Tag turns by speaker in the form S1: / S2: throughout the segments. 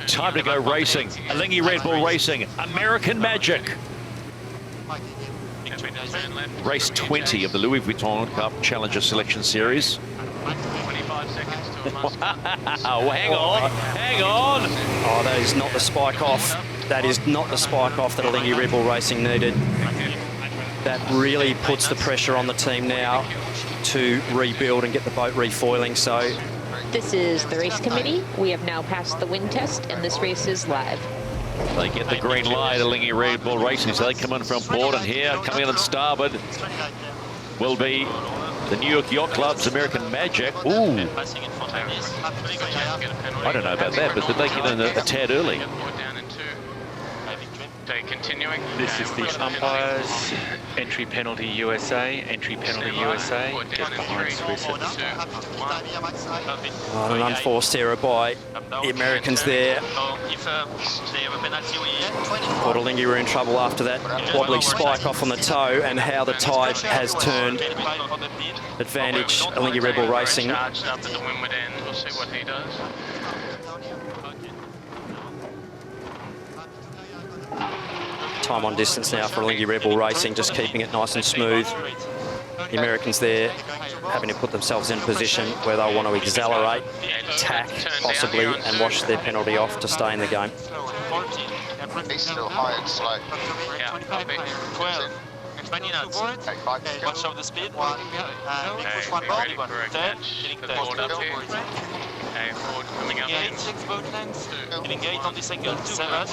S1: Time to go racing. Alinghi Red Bull Racing, American Magic. Race 20 of the Louis Vuitton Cup Challenger Selection Series.
S2: 25 seconds to a must.
S1: Wow, hang on.
S3: Oh, that is not the spike off. That is not the spike off that Alinghi Red Bull Racing needed. That really puts the pressure on the team now to rebuild and get the boat refoiling. So
S4: this is the race committee. We have now passed the wind test, and this race is live.
S1: They get the green light, Alinghi Red Bull Racing. So they come in from port, and here, coming in on starboard, will be the New York Yacht Club's American Magic. Ooh. I don't know about that, but did they get in a tad early?
S2: Continuing.
S5: This is the umpires. Entry penalty USA. Entry penalty USA. Get behind Swiss at the start.
S3: An unforced error by the Americans there. Port Alinghi were in trouble after that wobbly spike off on the toe, and how the tide has turned. Advantage Alinghi Red Bull Racing. Time on distance now for Alinghi Red Bull Racing, just keeping it nice and smooth. The Americans there having to put themselves in a position where they'll want to accelerate, tack possibly, and wash their penalty off to stay in the game.
S6: He's still high and slow.
S2: Yeah,
S6: 12.
S2: 20 knots.
S6: Okay, 5 to go.
S2: Watch over the speed. Push one ball. Turn. Getting forward up here. Okay, forward coming up. Gate. 6 boat lengths. Getting gate on the second. 7.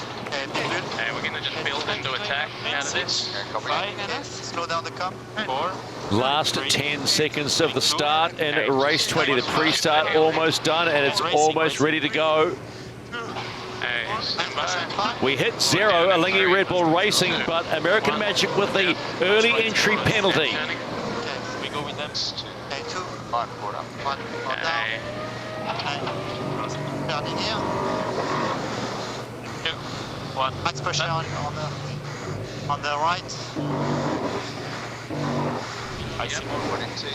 S2: Okay, we're going to just build into attack out of this. 5. Slow down the comp. 4.
S1: Last 10 seconds of the start in race 20. The pre-start almost done, and it's almost ready to go. We hit 0, Alinghi Red Bull Racing, but American Magic with the early entry penalty.
S2: We go with them.
S6: 2. 5 quarter. 1 down.
S2: 1.
S7: Max pressure on the right.
S2: I see.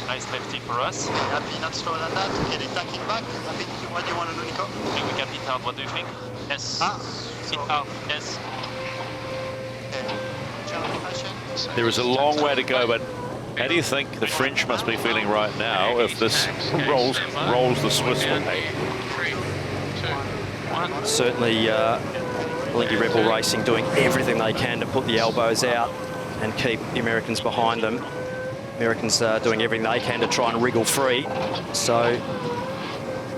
S2: Nice lefty for us.
S7: Happy not slower than that. Getting tacking back. I think what do you want to do, Nico?
S2: I think we can hit out. What do you think? Yes. Hit out. Yes.
S1: There is a long way to go, but how do you think the French must be feeling right now if this rolls the Swiss one?
S2: 3, 2, 1.
S3: Certainly, Alinghi Red Bull Racing doing everything they can to put the elbows out and keep the Americans behind them. Americans doing everything they can to try and wriggle free. So,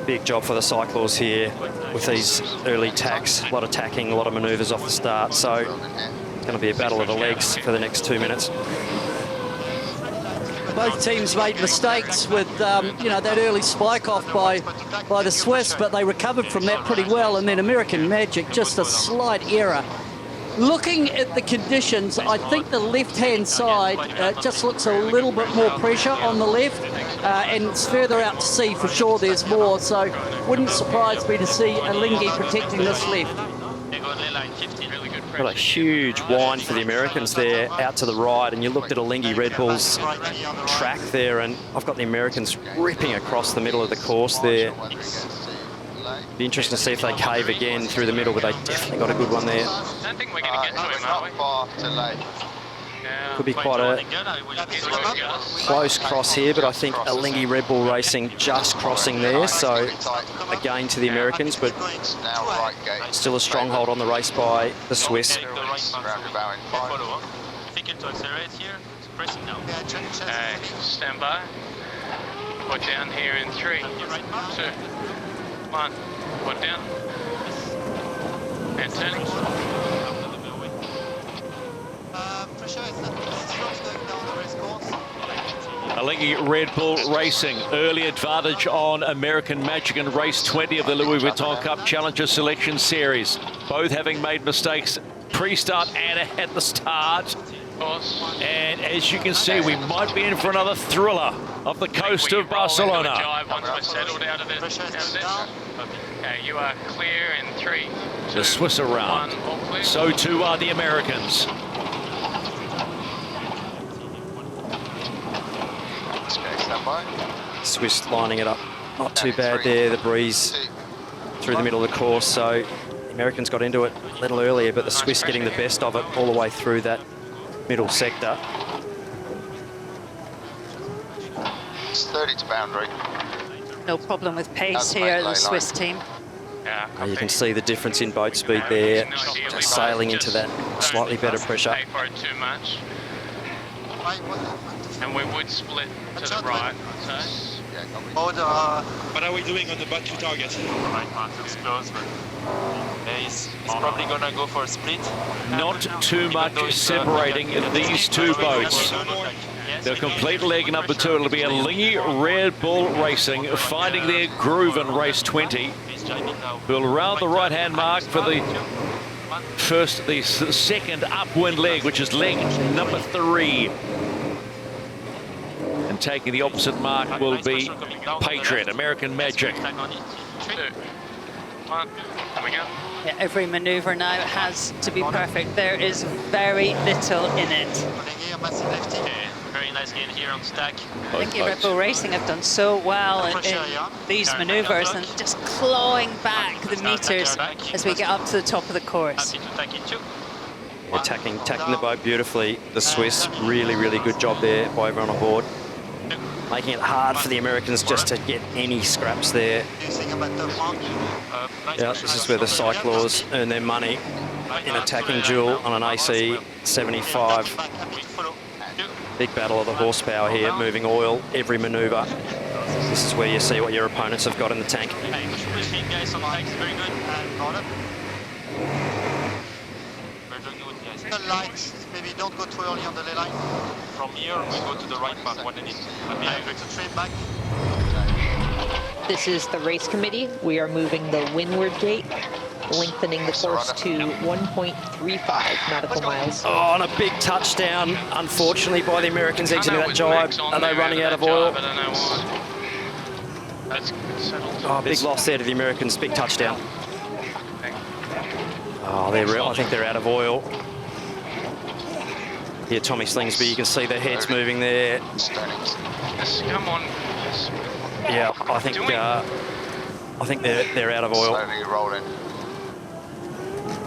S3: big job for the Cyclaws here with these early tacks. A lot of tacking, a lot of manoeuvres off the start. So, it's going to be a battle of the legs for the next 2 minutes.
S8: Both teams made mistakes with, you know, that early spike off by the Swiss, but they recovered from that pretty well. And then American Magic, just a slight error. Looking at the conditions, I think the left-hand side just looks a little bit more pressure on the left, and it's further out to sea for sure. There's more, so wouldn't surprise me to see Alinghi protecting this left.
S3: Got a huge wind for the Americans there out to the right, and you looked at Alinghi Red Bull's track there, and I've got the Americans ripping across the middle of the course there. Be interesting to see if they cave again through the middle, but they definitely got a good one there.
S2: I don't think we're going to get to him, are we?
S6: Far to late.
S3: Could be quite a close cross here, but I think Alinghi Red Bull Racing just crossing there, so a gain to the Americans, but still a stronghold on the race by the Swiss.
S2: Stand by. Put down here in 3, 2, 1. Put down. And turning.
S1: Alinghi Red Bull Racing, early advantage on American Magic in race 20 of the Louis Vuitton Cup Challenger Selection Series. Both having made mistakes pre-start and at the start. And as you can see, we might be in for another thriller off the coast of Barcelona.
S2: Once we're settled out of this. Okay, you are clear in 3, 2,
S1: The Swiss are round.
S2: 1,
S1: So too are the Americans.
S3: Swiss lining it up. Not too bad there, the breeze through the middle of the course, so The Americans got into it a little earlier, but the Swiss getting the best of it all the way through that middle sector.
S6: It's 30 to boundary.
S9: No problem with pace
S6: That's
S9: here,
S6: lay
S9: the Swiss
S6: line.
S9: team.
S2: Yeah,
S3: You can see the difference in boat speed there, just sailing into that slightly better pressure.
S2: Pay for it too much. And we would split to the right, so.
S7: What are we doing on the boat to target?
S2: Right part looks close, but he's probably gonna go for a split.
S1: Not too much separating these two boats. The complete leg number 2, it'll be a Lingy Red Bull Racing finding their groove in race 20. Who'll round the right-hand mark for the second upwind leg, which is leg number 3. And taking the opposite mark will be Patriot, American Magic.
S2: 2, 1, coming up.
S9: Yeah, every manoeuvre now has to be perfect. There is very little in it.
S2: Very nice gain here on stack.
S9: I think Red Bull Racing have done so well in these manoeuvres and just clawing back the meters as we get up to the top of the course.
S2: Happy to tack it too.
S3: Yeah, tacking the boat beautifully. The Swiss, really good job there by everyone on board. Making it hard for the Americans just to get any scraps there. Yeah, this is where the Cyclaws earn their money in a tacking duel on an AC 75. Big battle of the horsepower here, moving oil every manoeuvre. This is where you see what your opponents have got in the tank.
S2: Guys on tanks, very good.
S7: The lights, maybe don't go too early on the ley line.
S2: From here, we go to the right part when they need.
S7: To trim back.
S4: This is the race committee. We are moving the windward gate, lengthening the course to 1.35 nautical miles.
S3: Oh, and a big touchdown, unfortunately, by the Americans exiting that jibe. Are they running out of oil? Oh, big loss there to the Americans, big touchdown. Oh, I think they're out of oil. Here, Tommy Slingsby, you can see their heads moving there.
S2: Come on.
S3: Yeah, I think they're out of oil.
S6: Slowly rolling.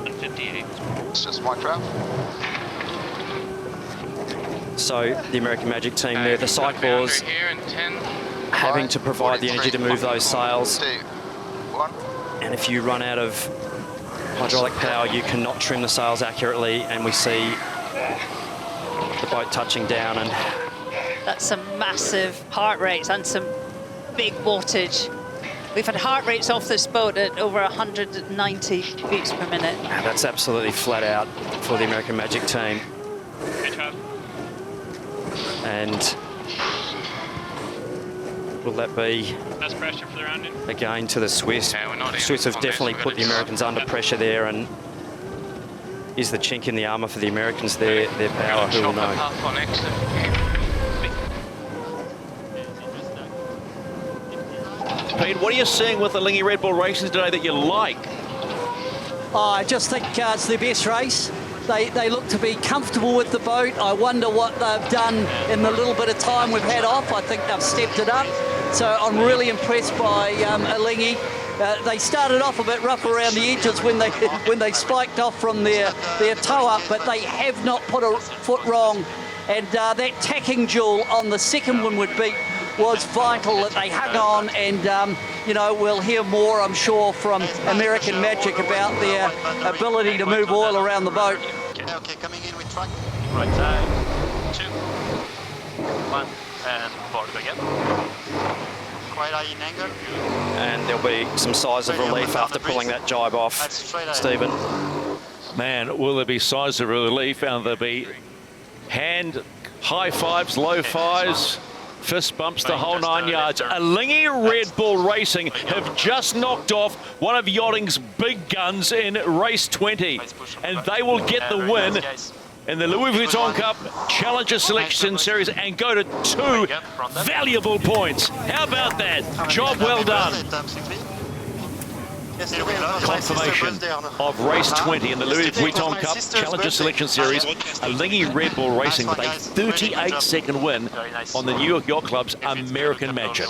S2: 158.
S6: It's just my trap.
S3: So the American Magic team there, the Cyclaws having to provide the energy to move those sails.
S6: 2, 1.
S3: And if you run out of hydraulic power, you cannot trim the sails accurately, and we see the boat touching down. And
S9: That's some massive heart rates and some big wattage. We've had heart rates off this boat at over 190 beats per minute.
S3: that's absolutely flat out for the American Magic team. And will that be
S2: That's pressure for the rounding.
S3: a gain to the Swiss? The Swiss have definitely put the Americans under pressure there, and is the chink in the armour for the Americans their power? Who will know?
S1: Pete, what are you seeing with the Lingy Red Bull Racing today that you like?
S8: Oh, I just think it's their best race. They look to be comfortable with the boat. I wonder what they've done in the little bit of time we've had off. I think they've stepped it up. So I'm really impressed by Lingy. They started off a bit rough around the edges when they spiked off from their tow up, but they have not put a foot wrong. And that tacking duel on the second windward beat was vital, that they hung on, and you know, we'll hear more, I'm sure, from American Magic about their ability to move oil around the boat.
S7: Okay, coming in with track.
S2: Right side. 2, 1, and forward again.
S7: Quite high in angle.
S3: And there'll be some sighs of relief after pulling that jibe off,
S7: That's straight ahead.
S3: Stephen.
S1: Man, will there be sighs of relief, and there'll be hand high fives, low fives, fist bumps, the whole 9 yards. A Lingy Red Bull Racing have just knocked off one of yachting's big guns in race 20, and they will get the win in the Louis Vuitton Cup Challenger Selection Series and go to 2 valuable points. How about that? Job well done. Confirmation of race 20 in the Louis Vuitton Cup Challenger Selection Series. A Lingy Red Bull Racing with a 38-second win on the New York Yacht Club's American Magic.